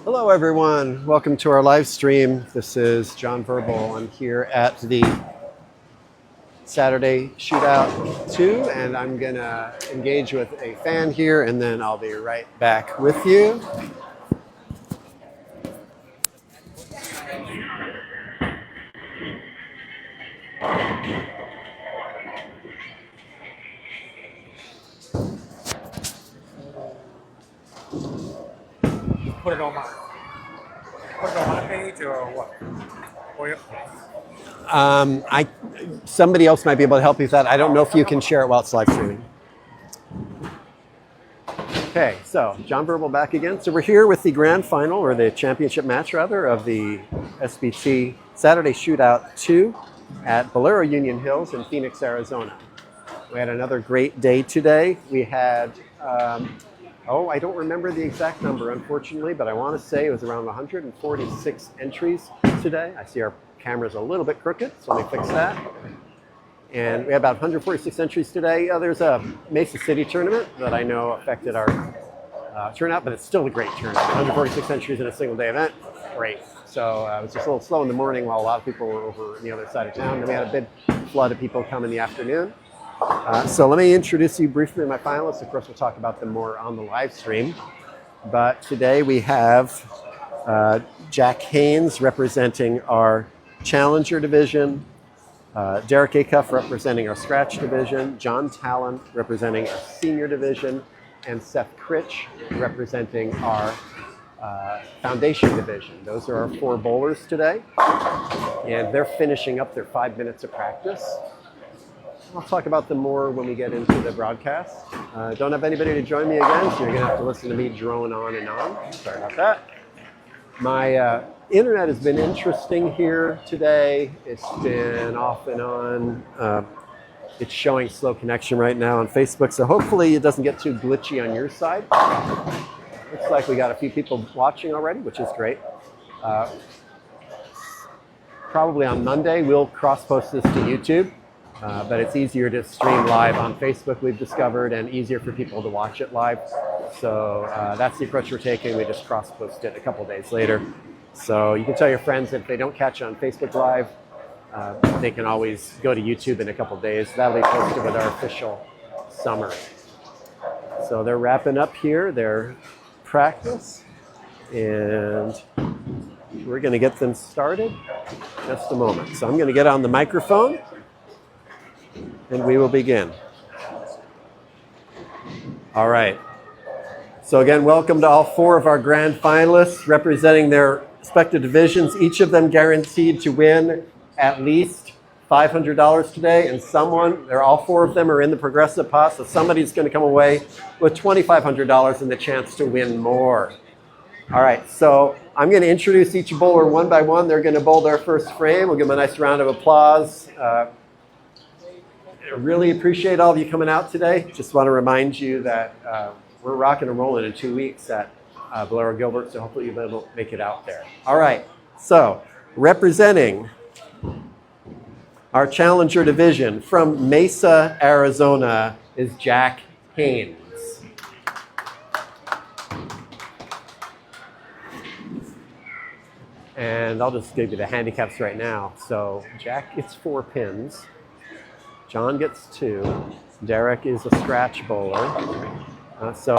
Hello everyone, welcome to our live stream. This is John Verbal. I'm here at the Saturday Shootout II, and I'm gonna engage with a fan here, and then I'll be right back with you. Put it on my page or what? Somebody else might be able to help you with that. I don't know if you can share it while it's live streaming. Okay, so John Verbal back again. So we're here with the grand final, or the championship match rather, of the SBT Saturday Shootout II at Bowlero Union Hills in Phoenix, Arizona. We had another great day today. We had, I don't remember the exact number, unfortunately, but I want to say it was around 146 entries today. I see our camera's a little bit crooked, so let me fix that. And we had about 146 entries today. There's a Mesa City tournament that I know affected our turnout, but it's still a great tournament. 146 entries in a single day event, great. So it was just a little slow in the morning while a lot of people were over on the other side of town. Then we had a big flood of people come in the afternoon. So let me introduce you briefly to my finalists. Of course, we'll talk about them more on the live stream. But today we have Jack Haines representing our Challenger division, Derek Acuff representing our Scratch division, John Talon representing our Senior division, and Seth Krich representing our Foundation division. Those are our 4 bowlers today, and they're finishing up their 5 minutes of practice. I'll talk about them more when we get into the broadcast. Don't have anybody to join me again, so you're going to have to listen to me drone on and on. Sorry about that. My internet has been interesting here today. It's been off and on. It's showing slow connection right now on Facebook, so hopefully it doesn't get too glitchy on your side. Looks like we got a few people watching already, which is great. Probably on Monday, we'll cross-post this to YouTube. But it's easier to stream live on Facebook, we've discovered, and easier for people to watch it live. So that's the approach we're taking. We just cross-post it a couple days later. So you can tell your friends if they don't catch it on Facebook Live, they can always go to YouTube in a couple days. That'll be posted with our official summary. So they're wrapping up here their practice, and we're going to get them started in just a moment. So I'm going to get on the microphone, and we will begin. All right. So again, welcome to all 4 of our grand finalists representing their respective divisions, each of them guaranteed to win at least $500 today, and all 4 of them are in the progressive pot, so somebody's going to come away with $2,500 and the chance to win more. All right, so I'm going to introduce each bowler one by one. They're going to bowl their first frame. We'll give them a nice round of applause. I really appreciate all of you coming out today. Just want to remind you that we're rocking and rolling in 2 weeks at Bowlero Gilbert, so hopefully you'll be able to make it out there. All right, so representing our Challenger division from Mesa, Arizona is Jack Haines. And I'll just give you the handicaps right now. So Jack gets 4 pins. John gets 2. Derek is a scratch bowler. So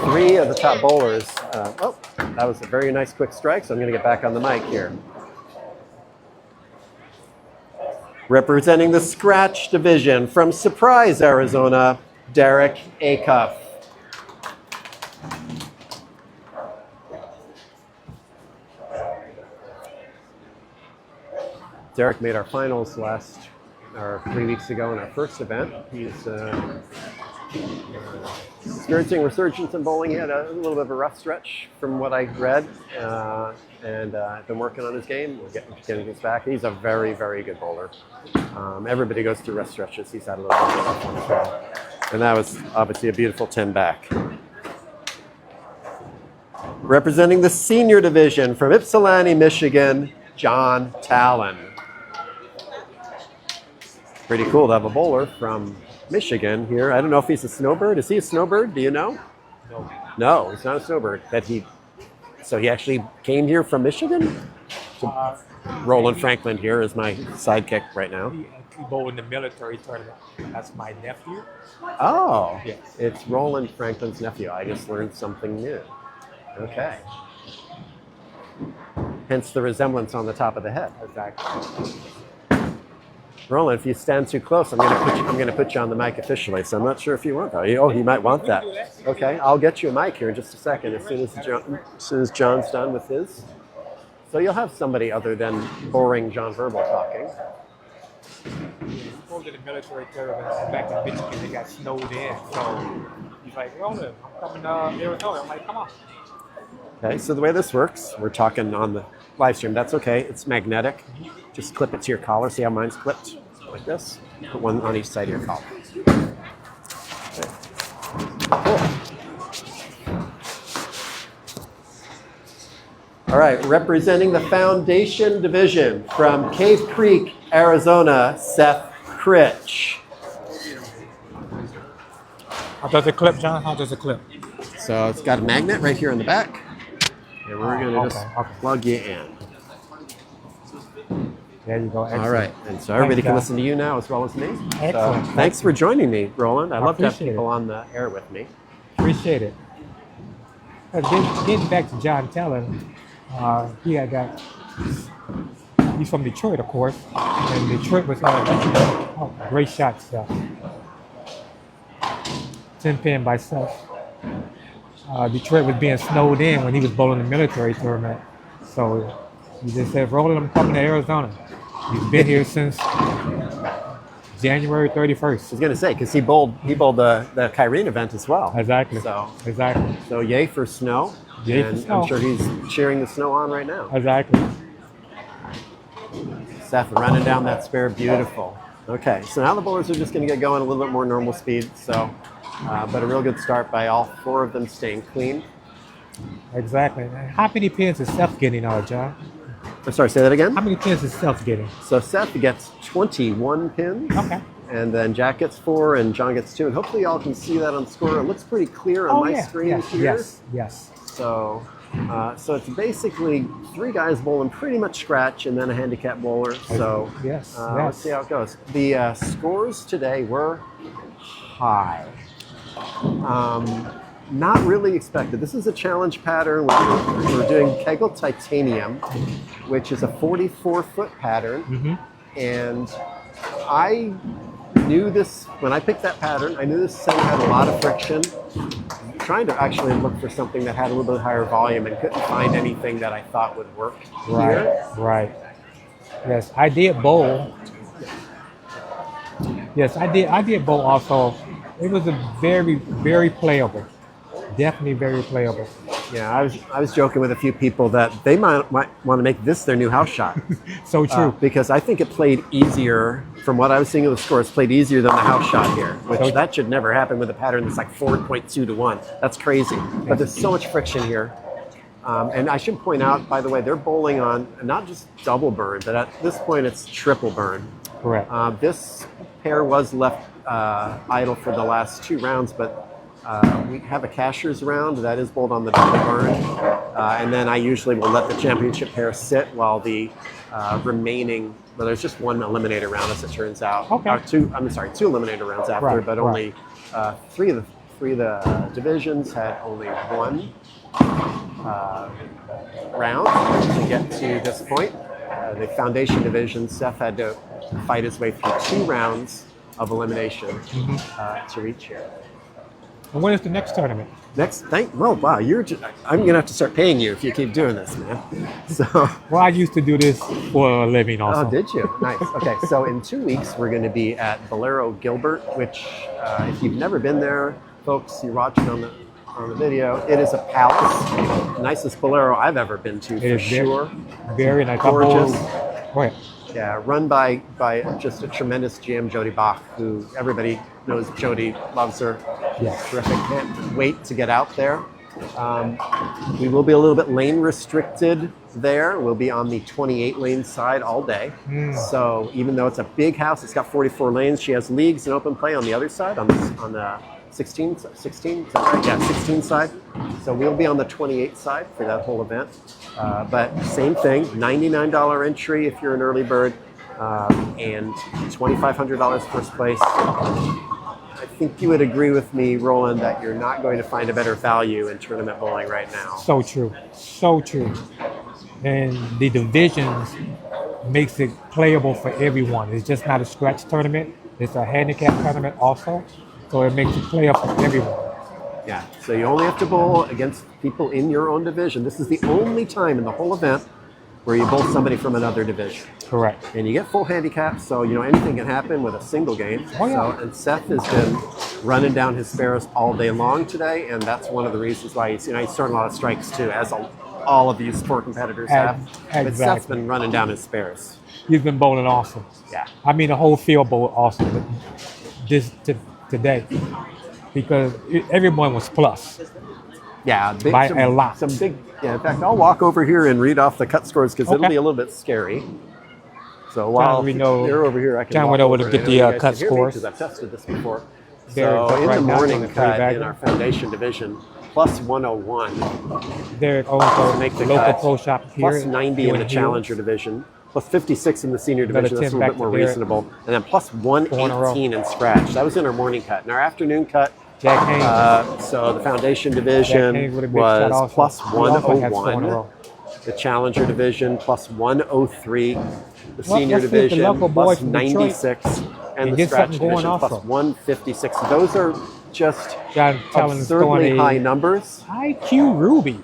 3 of the top bowlers. That was a very nice quick strike, so I'm going to get back on the mic here. Representing the Scratch division from Surprise, Arizona, Derek Acuff. Derek made our finals 3 weeks ago in our first event. He's experiencing resurgence in bowling. He had a little bit of a rough stretch from what I read, and I've been working on his game. We're getting things back. He's a very, very good bowler. Everybody goes through rough stretches. He's had a little bit of a rough one as well. And that was obviously a beautiful 10 back. Representing the Senior division from Ypsilanti, Michigan, John Talon. Pretty cool to have a bowler from Michigan here. I don't know if he's a snowbird. Is he a snowbird? Do you know? No. No, he's not a snowbird. So he actually came here from Michigan? Roland Franklin here is my sidekick right now. He bowled in the military tournament. That's my nephew. Oh, Yes. it's Roland Franklin's nephew. I just learned something new. Okay. Hence the resemblance on the top of the head. Exactly. Roland, if you stand too close, I'm gonna put you on the mic officially. So I'm not sure if you want that. Oh, he might want that. Okay, I'll get you a mic here in just a second as soon as John's done with his. So you'll have somebody other than boring John Verbal talking. He bowled in the military tournament back in Michigan. They got snowed in. So he's like, Roland, I'm coming to Arizona. I'm like, come on. Okay, so the way this works, we're talking on the live stream. That's okay. It's magnetic. Just clip it to your collar. See how mine's clipped? Like this. Put one on each side of your collar. Okay. Cool. All right, representing the Foundation Division from Cave Creek, Arizona, Seth Krich. How does it clip, John? How does it clip? So it's got a magnet right here in the back. And we're going to just Okay. plug you in. There you go. Excellent. All right, and so everybody can John. listen to you now as well as me. Excellent. So thanks for joining me, Roland. I love to have appreciate people it. on the air with me. Appreciate it. Getting back to John Talon, he's from Detroit, of course, and Detroit was great shots. 10 pin by Seth. Detroit was being snowed in when he was bowling the military tournament, so he just said, "Roland, I'm coming to Arizona." He's been here since January 31st. I was going to say, because he bowled the Kyrene event as well. Exactly. So Exactly. yay for snow. Yay for And snow. I'm sure he's cheering the snow on right now. Exactly. Seth running down that spare, beautiful. Okay, so now the bowlers are just going to get going a little bit more normal speed. So, but a real good start by all four of them staying clean. Exactly. How many pins is Seth getting, John? I'm sorry, say that again? How many pins is Seth getting? So Seth gets 21 pins. Okay. And then Jack gets 4 and John gets 2. And hopefully y'all can see that on the score. It looks pretty clear on my screen here. Yes. So it's basically 3 guys bowling pretty much scratch and then a handicap bowler. So let's see how it goes. The scores today were high. Not really expected. This is a challenge pattern. We're doing Kegel Titanium, which is a 44-foot pattern. Mm-hmm. And I knew this, when I picked that pattern, I knew this set had a lot of friction. Trying to actually look for something that had a little bit higher volume and couldn't find anything that I thought would work here. Right. Yes, I did bowl. Yes, I did bowl also. It was a very, very playable. Definitely very playable. Yeah, I was joking with a few people that they might want to make this their new house shot. So true. Because I think it played easier, from what I was seeing of the scores, played easier than the house shot here, which that should never happen with a pattern that's like 4.2 to 1. That's crazy. But there's so much friction here. And I should point out, by the way, they're bowling on not just double burn, but at this point it's triple burn. Correct. This pair was left idle for the last 2 rounds, but we have a cashier's round that is bowled on the double burn, and then I usually will let the championship pair sit while the remaining. Well, there's just 1 eliminator round, as it turns out. Okay. 2 eliminator rounds after, Right, but only 3 of the divisions had only 1 round to get to this point. The foundation division, Seth had to fight his way through 2 rounds of elimination to reach here. And when is the next tournament? Wow, I'm gonna have to start paying you if you keep doing this, man. So. Well, I used to do this for a living also. Oh, did you? Nice. Okay, so in 2 weeks we're going to be at Bowlero Gilbert, which, if you've never been there, folks, you're watching on the video. It is a palace, nicest Bowlero I've ever been to, for sure. Very nice. Gorgeous. Go ahead. Yeah, run by just a tremendous GM, Jody Bach, who everybody knows. Jody loves her. Yes. Terrific. Can't wait to get out there. We will be a little bit lane restricted there. We'll be on the 28 lane side all day. So even though it's a big house, it's got 44 lanes. She has leagues and open play on the other side, on the 16, 16, is that right? Yeah, 16 side. So we'll be on the 28 side for that whole event. But same thing, $99 entry if you're an early bird, and $2,500 first place. I think you would agree with me, Roland, that you're not going to find a better value in tournament bowling right now. So true. So true. And the divisions makes it playable for everyone. It's just not a scratch tournament. It's a handicap tournament also. So it makes it playable for everyone. Yeah, so you only have to bowl against people in your own division. This is the only time in the whole event where you bowl somebody from another division. Correct. And you get full handicap, so anything can happen with a single game. Oh, yeah. So, and Seth has been running down his sparrows all day long today, and that's one of the reasons why he's throwing a lot of strikes too, as all of these four competitors have. Exactly. But Seth's been running down his sparrows. He's been bowling awesome. Yeah. I mean, the whole field bowled awesome today because everyone was plus. Yeah, by a lot. Some big. Yeah, in fact, I'll walk over here and read off the cut scores because it'll be a little bit scary. So while you're over here, I can went over to get the cut scores because I've tested this before. Derek, so in right the now, morning cut back in our foundation division, plus 101. Derek also make the local cut. pro shop here. Plus 90 in the challenger division. Plus 56 in the senior division. That's a little bit more reasonable. And then plus 118 in scratch. That was in our morning cut. In our afternoon cut, Jack Haines. so the foundation division was plus 101. The challenger division plus 103. The senior division plus 96. And the scratch division plus 156. Those are just absurdly high numbers. IQ Ruby.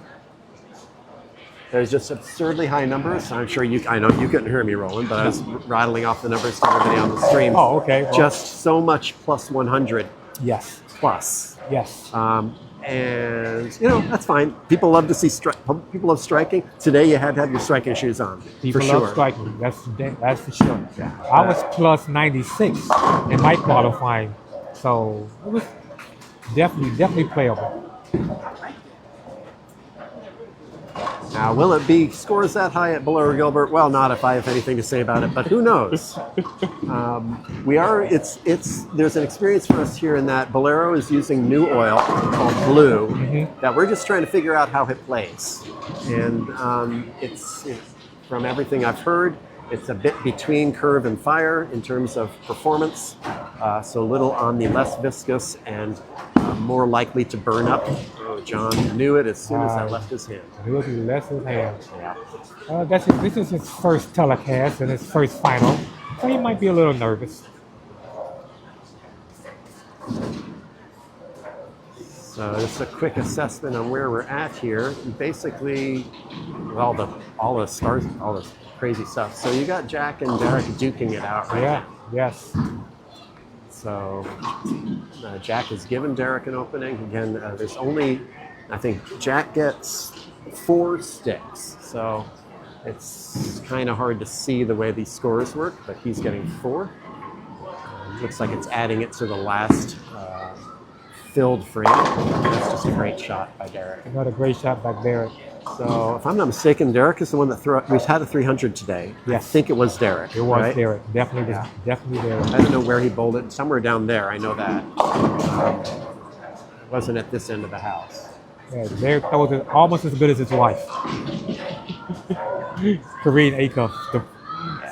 There's just absurdly high numbers. I'm sure I know you couldn't hear me, Roland, but I was rattling off the numbers to everybody on the stream. Oh, okay. Well, just so much plus 100. Yes. Plus. Yes. And that's fine. People love to see people love striking. Today you had to have your striking shoes on. People for love sure. striking. That's for sure. Yeah. I was plus 96 in my qualifying, so it was definitely playable. Now, will it be scores that high at Bowlero Gilbert? Well, not if I have anything to say about it, but who knows? There's an experience for us here in that Bowlero is using new oil called Blue that we're just trying to figure out how it plays. And it's from everything I've heard, it's a bit between curve and fire in terms of performance. So a little on the less viscous and more likely to burn up. Oh, John knew it as soon as I left his hand. Knew it left his hand. Yeah. This is his first telecast and his first final, so he might be a little nervous. So just a quick assessment on where we're at here. Basically, all the stars, all the crazy stuff. So you got Jack and Derek duking it out right now. Yes. So Jack has given Derek an opening. Again, there's only, I think Jack gets 4 sticks. So it's kind of hard to see the way these scores work, but he's getting 4. Looks like it's adding it to the last filled frame. That's just a great shot by Derek. Another great shot by Derek. So if I'm not mistaken, Derek is the one that we had a 300 today. Yes. I think it was Derek. It was right? Derek. Definitely Derek. I don't know where he bowled it. Somewhere down there. I know that. It wasn't at this end of the house. Yeah, Derek throws it almost as good as his wife. Acuff, the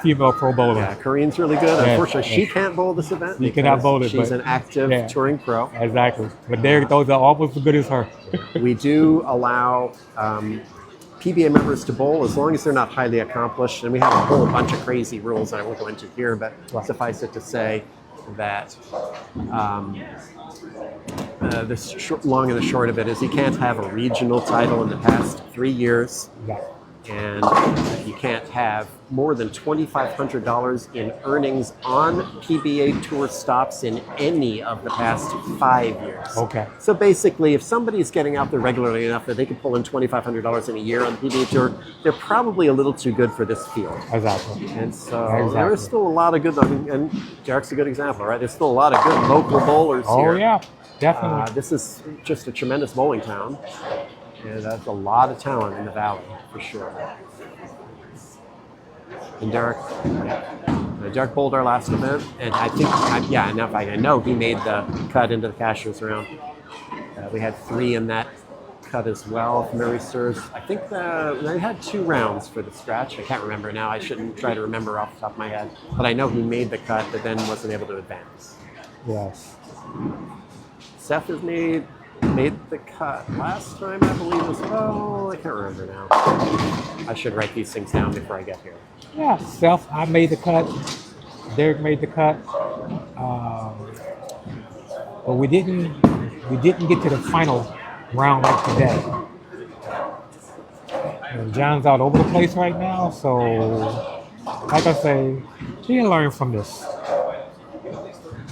female pro bowler. Yeah, Corinne's really good. Yes, Unfortunately, she can't bowl this event. She cannot bowl it. She's an active touring pro. Exactly. But Derek throws it almost as good as her. We do allow PBA members to bowl as long as they're not highly accomplished. And we have a whole bunch of crazy rules that I won't go into here, but suffice it to say that the long and the short of it is you can't have a regional title in the past 3 years. Yeah. And you can't have more than $2,500 in earnings on PBA tour stops in any of the past 5 years. Okay. So basically, if somebody's getting out there regularly enough that they can pull in $2,500 in a year on the PBA tour, they're probably a little too good for this field. Exactly. And so there is still a lot of good, and Derek's a good example, right? There's still a lot of good local bowlers here. Oh, yeah, definitely. This is just a tremendous bowling town. And that's a lot of talent in the valley, for sure. And Derek, Jack bowled our last event, and I think, I know he made the cut into the cashier's round. We had 3 in that cut as well, if memory serves. I think I had 2 rounds for the scratch. I can't remember now. I shouldn't try to remember off the top of my head. But I know he made the cut, but then wasn't able to advance. Yes. Seth has made the cut last time, I believe, as well. I can't remember now. I should write these things down before I get here. Yeah, Seth, I made the cut. Derek made the cut. But we didn't get to the final round like today. And John's out over the place right now, so like I say, he can learn from this.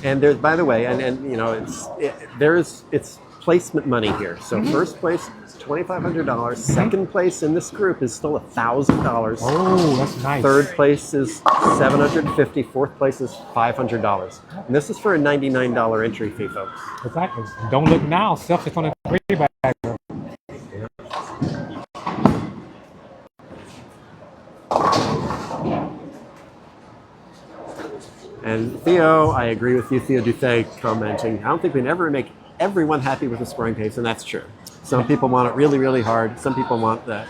And there's, by the way, and you know, it's placement money here. So first place is $2,500. Second place in this group is still $1,000. Oh, that's nice. Third place is $750. Fourth place is $500. And this is for a $99 entry fee, folks. Exactly. Don't look now. Seth is on a great back. And Theo, I agree with you, Theo Duthay, commenting, I don't think we can ever make everyone happy with the scoring pace, and that's true. Some people want it really, really hard. Some people want to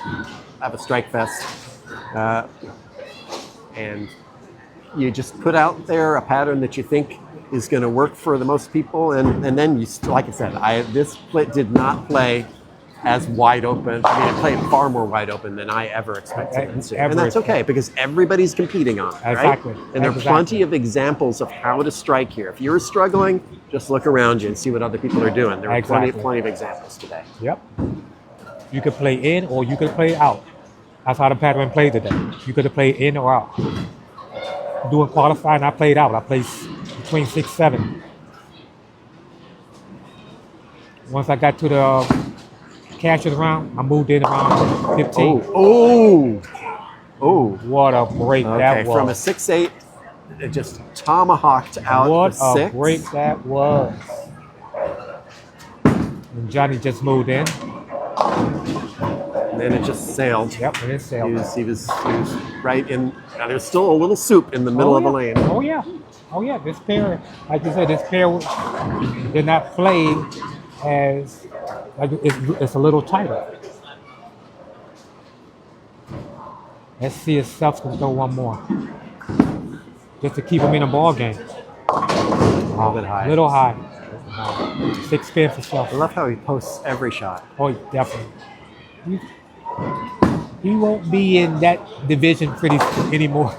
have a strike fest. And you just put out there a pattern that you think is going to work for the most people, and then you, like I said, this did not play as wide open. I mean, it played far more wide open than I ever expected it to. And that's okay, because everybody's competing on it, right? Exactly. And there are plenty of examples of how to strike here. If you're struggling, just look around you and see what other people are doing. There are plenty of examples today. Yep. You could play in or you could play out. That's how the pattern played today. You could have played in or out. Doing qualifying, I played out. I played between 6, 7. Once I got to the cashier's round, I moved in around 15. Oh! What a break that was. From a 6-8, it just tomahawked out what the 6. What a break that was. And Johnny just moved in. And then it just sailed. Yep, and it sailed. He was right in. There's still a little soup in the middle of the lane. Oh yeah. This pair, like you said, did not play as like it's a little tighter. Let's see if Seth can throw one more, just to keep him in a ball game. A little bit high. Little high. 6 spin for Seth. I love how he posts every shot. Oh, definitely. He won't be in that division pretty anymore.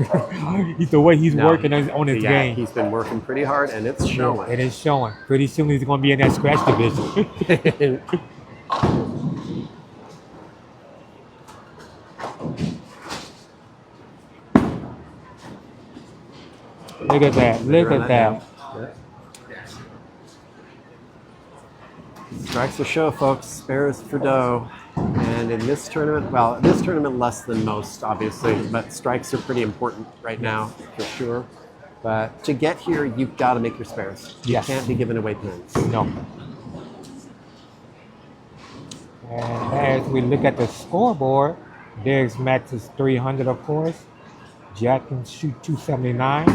The way he's working on his game. He's been working pretty hard, and it's showing. It is showing. Pretty soon he's going to be in that scratch division. Look at that. Look at that. Strikes for show, folks. Spares for dough. And in this tournament, less than most, obviously, but strikes are pretty important right now, for sure. But to get here, you've got to make your spares. Yes. You can't be giving away pins. No. And as we look at the scoreboard, Derek's max is 300, of course. Jack can shoot 279.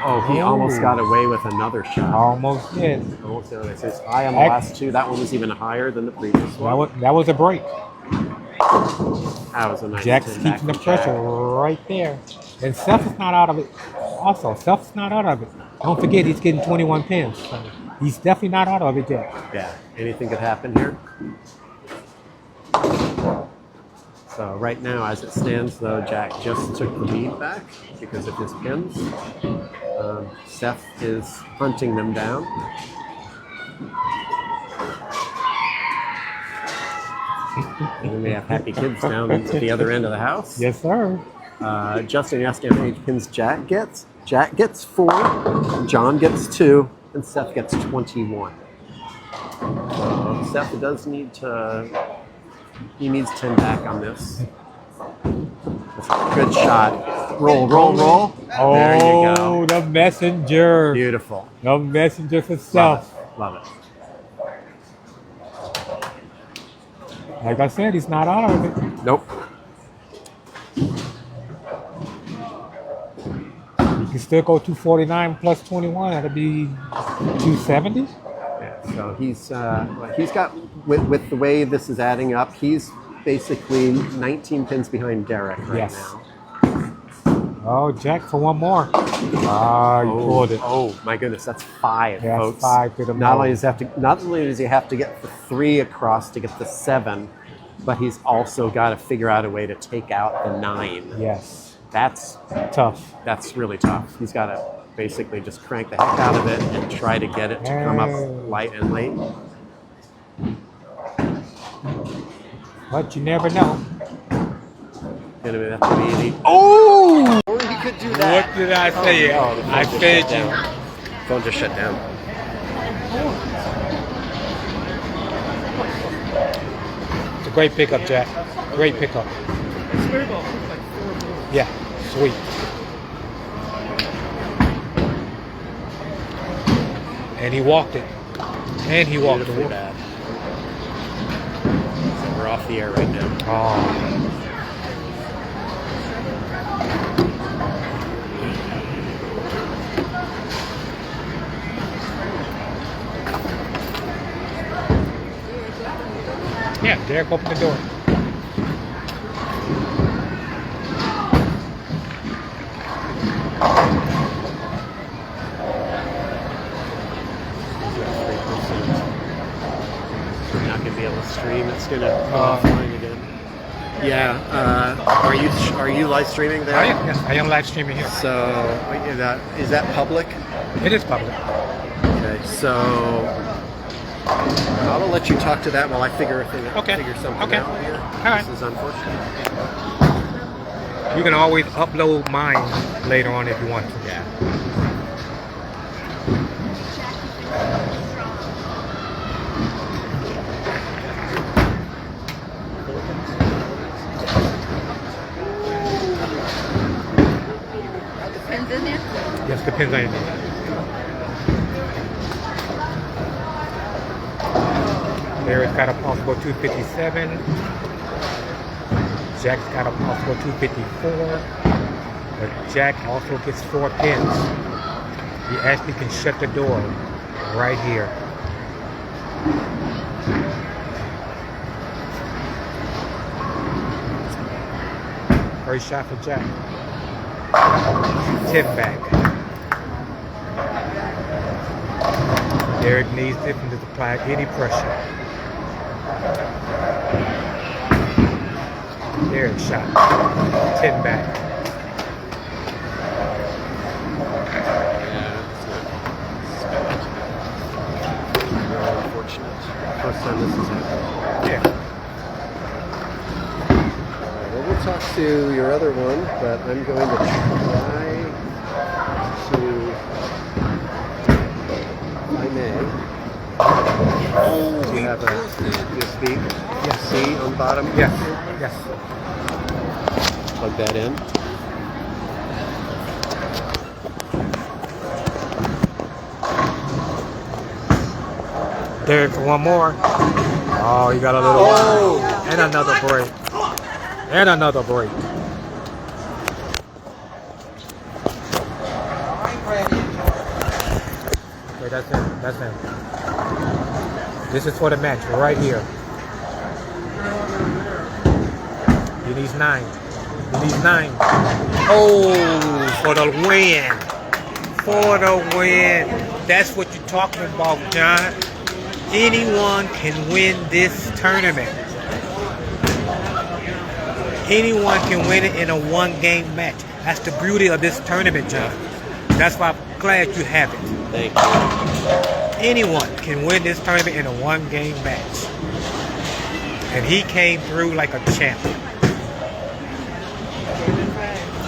Oh, he almost got away with another shot. Almost did. Almost did. It says high on the last 2. That one was even higher than the previous one. That was a break. That was a nice Jack's keeping the pressure right there. And Seth is not out of it. Also, Seth's not out of it. Don't forget, he's getting 21 pins. So he's definitely not out of it yet. Yeah, anything could happen here. So right now, as it stands, though, Jack just took the lead back because of his pins. Seth is hunting them down. And we may have happy kids down at the other end of the house. Yes, sir. Justin asking how many pins Jack gets. Jack gets 4, John gets 2, and Seth gets 21. Seth does need to... He needs 10 back on this. Good shot. Roll. Oh, there you go. The messenger. Beautiful. The messenger for Seth. Love it. Like I said, he's not out of it. Nope. can still go 249 plus 21. That'd be 270. Yeah, so he's got with the way this is adding up, he's basically 19 pins behind Derek right now. Oh, Jack for one more. Ah, you pulled it. Oh my goodness, that's 5, That's folks. 5 to the not only does he have to get the 3 across to get the 7, but he's also got to figure out a way to take out the 9. Yes. That's Tough. That's really tough. He's got to basically just crank the heck out of it and try to get it to come up light and late. But you never know. Gonna have to be oh! Or he could do that. What did I say? Oh, no, I said you. Phone just shut down. It's a great pickup, Jack. Great pickup. Yeah, sweet. And he walked it. And he walked it. Bad. So we're off the air right now. Oh. Yeah, Derek, open the door. We're not going to be able to stream. It's going to go offline again. Yeah. Are you live streaming there? Yes, I am live streaming here. So is that public? It is public. Okay. So I'll let you talk to that while I figure something out here. All right. This is unfortunate. You can always upload mine later on if you want to. Yeah. Depends in there? Yes, depends on anything. Derek's got a possible 257. Jack's got a possible 254. But Jack also gets 4 pins. He actually can shut the door right here. First shot for Jack. 10 back. Derek needs it to apply any pressure. Derek shot. 10 back. Very unfortunate. First time this has happened. Yeah. Well, we'll talk to your other one, but I'm going to try to, if I may. Do you have a USB? Yes. C on the bottom? Yes. Yes. Plug that in. Derek for one more. Oh, you got a little one. And another break. And another break. Okay, that's him. That's him. This is for the match right here. He needs 9. He needs 9. Oh, for the win. For the win. That's what you're talking about, John. Anyone can win this tournament. Anyone can win it in a one-game match. That's the beauty of this tournament, John. That's why I'm glad you have it. Thank you. Anyone can win this tournament in a one-game match. And he came through like a champ.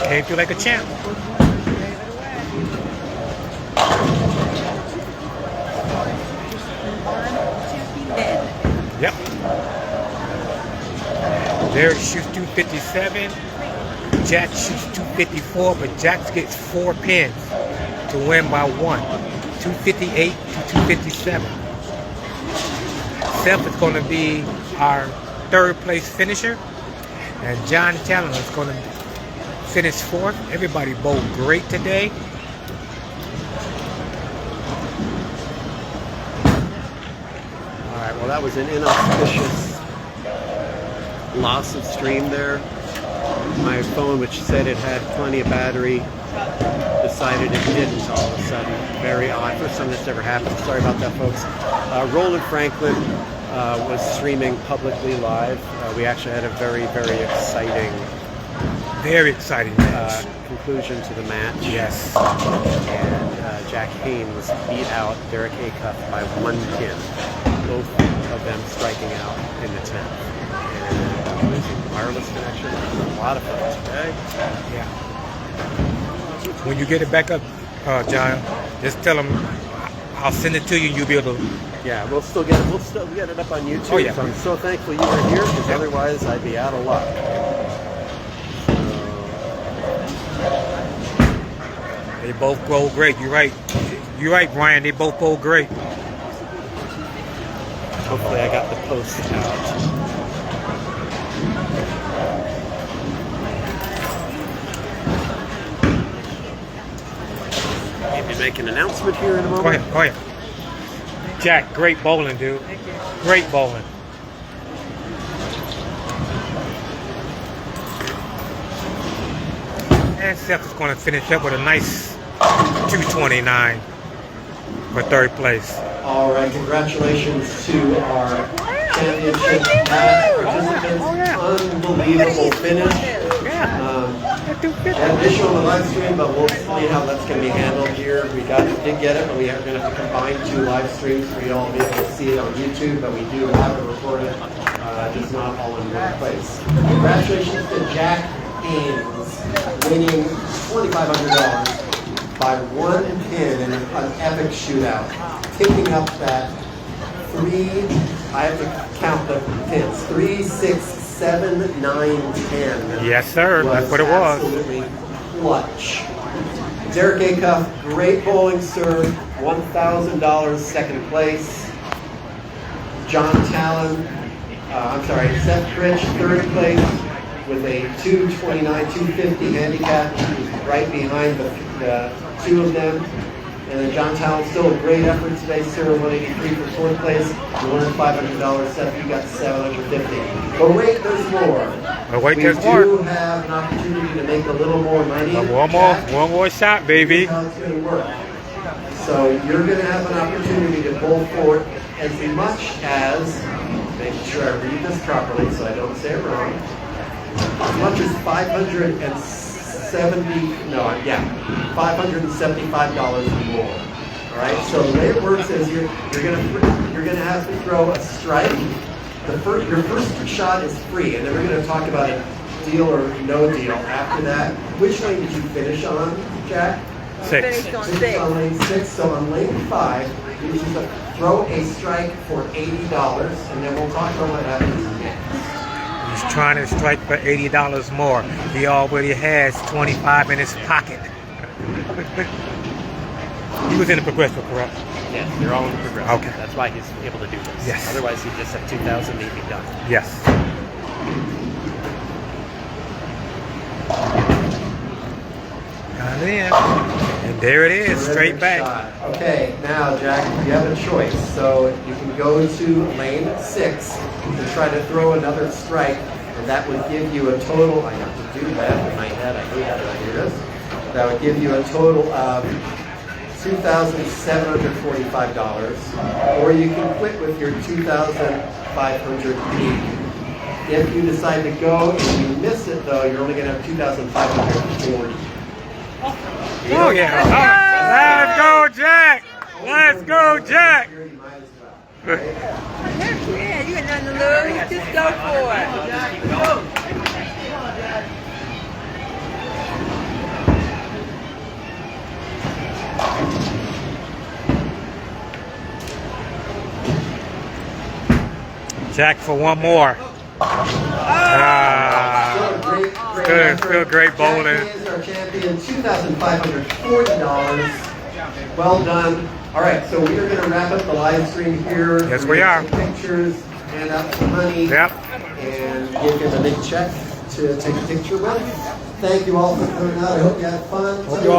Came through like a champ. Yep. Derek shoots 257. Jack shoots 254, but Jack gets 4 pins to win by 1. 258 to 257. Seth is going to be our 3rd place finisher, and Talon is going to finish 4th. Everybody bowled great today. Well, that was an inauspicious loss of stream there. My phone, which said it had plenty of battery, decided it didn't all of a sudden. Very odd. First time that's ever happened. Sorry about that, folks. Roland Franklin was streaming publicly live. We actually had a very, very exciting match. Conclusion to the match. Yes. And Jack Haines beat out Derek Acuff by 1 pin. Both of them striking out in the 10th. And wireless connection. A lot of fun today. Yeah. When you get it back up, John, just tell them I'll send it to you and you'll be able to. Yeah, we'll still get it up on YouTube. Oh, yeah. So I'm so thankful you were here, because otherwise I'd be out of luck. They both go great. You're right. You're right, Brian. They both go great. Hopefully I got the post out. Maybe make an announcement here in a moment. Go ahead. Jack, great bowling, dude. Great bowling. And Seth is going to finish up with a nice 229 for third place. All right, congratulations to our championship participants. Unbelievable finish. That issue on the live stream, but we'll see how that's going to be handled here. We did get it, but we are going to have to combine 2 live streams for you all to be able to see it on YouTube, but we do have it recorded, just not all in one place. Congratulations to Jack Haines, winning $2,500 by 1 pin in an epic shootout, taking up that 3, I have to count the pins, 3, 6, 7, 9, 10. Yes, sir. That's what it was. Absolutely clutch. Derek Acuff, great bowling serve, $1,000 second place. John Talon, Seth Krich, third place with a 229, 250 handicap. He was right behind the 2 of them. And then John Talon, still a great effort today, sir. 183 for fourth place. You won $500. Seth, you got $750. But wait, there's more. But wait, there's more. We do have an opportunity to make a little more money. One more shot, baby. Here's how it's going to work. So you're going to have an opportunity to bowl for as much as, making sure I read this properly so I don't say it wrong, as much as $575 or more. All right. So the way it works is you're gonna have to throw a strike. Your first shot is free, and then we're gonna talk about a deal or no deal after that. Which lane did you finish on, Jack? 6. Finished on lane 6. So on lane 5, you just throw a strike for $80, and then we'll talk about what happens next. He's trying to strike for $80 more. He already has 25 in his pocket. He was in the progressive, correct? Yes, they're all in the progressive. Okay. That's why he's able to do this. Yes. Otherwise, he'd just have 2,000 he'd be done. Yes. Got it in. And there it is, straight back. Shot. Okay, now, Jack, you have a choice. So you can go to lane 6 and try to throw another strike, and that would give you a total, I have to do that in my head, I hate how I do this. That would give you a total of $2,745, or you can quit with your $2,500 peak. If you decide to go and you miss it, though, you're only going to have $2,540. Oh, yeah. Let's go, Jack. Let's go, Jack. Yeah, you got nothing to lose. Just go for it. Jack for one more. Still great bowling. Jack is our champion, $2,540. Well done. All right, so we are going to wrap up the live stream here. Yes, we are. Pictures, hand out some money, Yep. and give him a big check to take a picture with. Thank you all for coming out. I hope you had fun. Hope you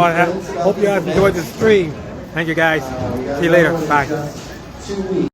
all enjoyed the stream. Thank you, guys. See you later. Bye. 2 weeks.